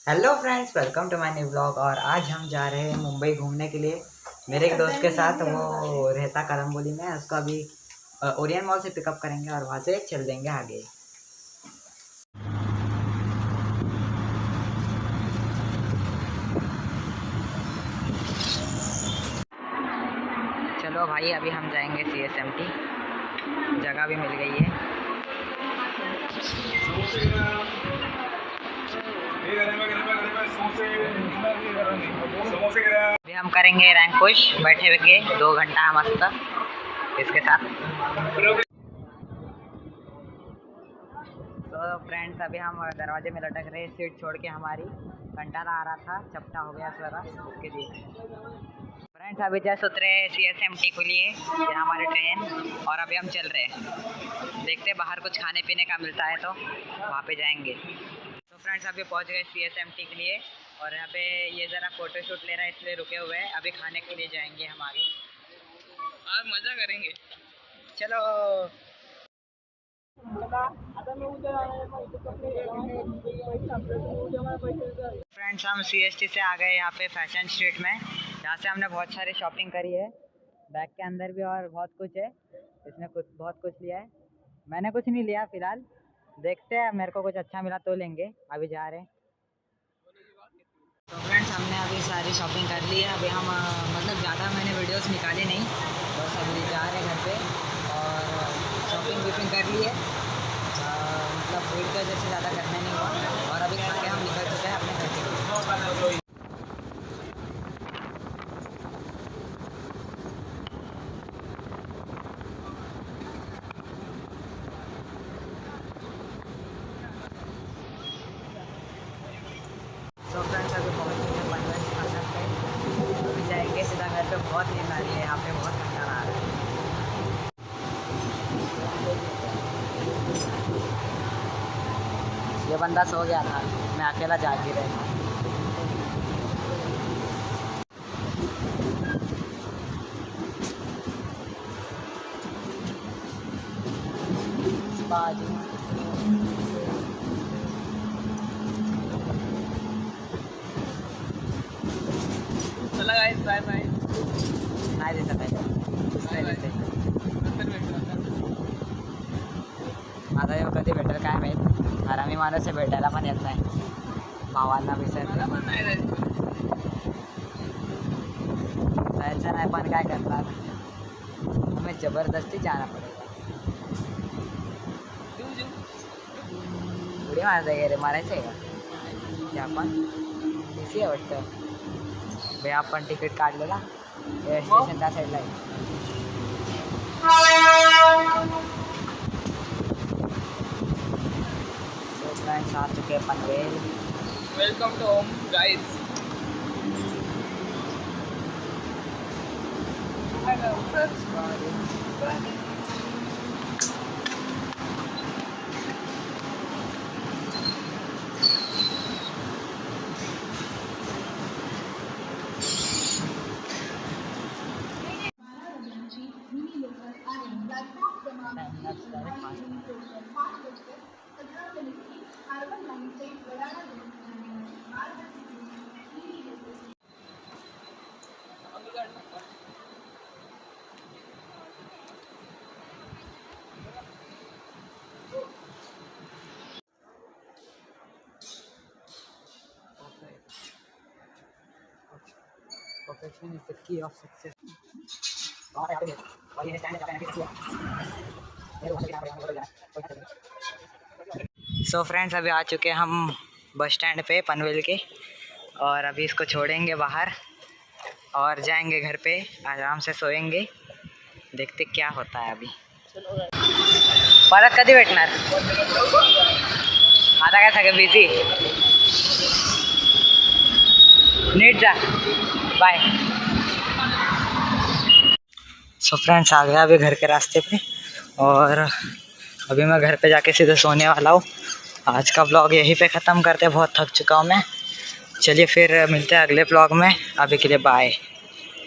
Hello friends, welcome to my new blog. और आज हम जा रहे हैं मुंबई घूमने के लिए मेरे एक दोस्त के साथ। वो रहता करम्बोली में, उसको अभी ओरियन मॉल से पिकअप करेंगे और वहाँ से चल देंगे आगे। चलो भाई, अभी हम जाएंगे CSMT। जगह भी मिल गई है। अभी हम करेंगे रैंक पुश बैठे हुए 2 घंटा मस्त इसके साथ। तो फ्रेंड्स, अभी हम दरवाजे में लटक रहे, सीट छोड़ के हमारी कंटाला आ रहा था, चपटा हो गया सारा उसके लिए। फ्रेंड्स, अभी जस्ट उतरे CSMT के लिए, यहाँ हमारी ट्रेन, और अभी हम चल रहे हैं। देखते हैं बाहर कुछ खाने पीने का मिलता है तो वहाँ पे जाएंगे। तो फ्रेंड्स, अभी पहुँच गए CSMT के लिए, और यहाँ पे ये ज़रा फ़ोटो शूट ले रहा है इसलिए रुके हुए हैं। अभी खाने के लिए जाएंगे हम आगे, और मज़ा करेंगे। चलो फ्रेंड्स, हम CST से आ गए यहाँ पे फैशन स्ट्रीट में। यहाँ से हमने बहुत सारी शॉपिंग करी है, बैग के अंदर भी और बहुत कुछ है। इसने बहुत कुछ लिया है, मैंने कुछ नहीं लिया फ़िलहाल। देखते हैं, मेरे को कुछ अच्छा मिला तो लेंगे। अभी जा रहे हैं। तो फ्रेंड्स, हमने अभी सारी शॉपिंग कर ली है। अभी हम मतलब ज़्यादा मैंने वीडियोस निकाली नहीं, बस अभी जा रहे हैं घर पे, और शॉपिंग वीपिंग कर ली है। मतलब भीड़ की वजह से ज़्यादा करना नहीं हुआ, और अभी खा के हम निकल चुके हैं अपने घर के लिए। तो फ्रेंड्स, अभी पहुँच चुके हैं पनवेल स्टेशन पे। अभी जाएंगे सीधा घर पे। बहुत नींद आ रही है यहाँ पे, बहुत ठंडा आ रहा है। ये बंदा सो गया था, मैं अकेला जाग ही रहा था। बाजू चला गाइस, बाय बाय। नाही दिसत आहे, आता येऊ कधी भेटेल काय माहीत। आरामी माणूस आहे, भेटायला पण येत नाही, भावांना विसरते। जायचं नाही पण काय करणार, हमें जबरदस्ती जाना पड़ेगा। उडी मारता आहे रे, मारायचं आहे का ते आपण? एसी आहे वाटतं बे, आपण तिकीट काढलेला स्टेशन त्या साईडला आहे। सो फ्रेंड्स, आ चुके हैं Panvel. Welcome to home guys. Perfection is the key of success. So friends, अभी आ चुके हैं हम बस स्टैंड पे पनवेल के, और अभी इसको छोड़ेंगे बाहर और जाएंगे घर पे, आराम से सोएंगे। देखते क्या होता है अभी। परत कधी भेटणार? आता काय सगळं बिझी। नीट जा, बाय। सो फ्रेंड्स, आ गया अभी घर के रास्ते पे, और अभी मैं घर पे जाके सीधे सोने वाला हूँ। आज का ब्लॉग यहीं पे ख़त्म करते हैं, बहुत थक चुका हूँ मैं। चलिए फिर मिलते हैं अगले ब्लॉग में, अभी के लिए बाय।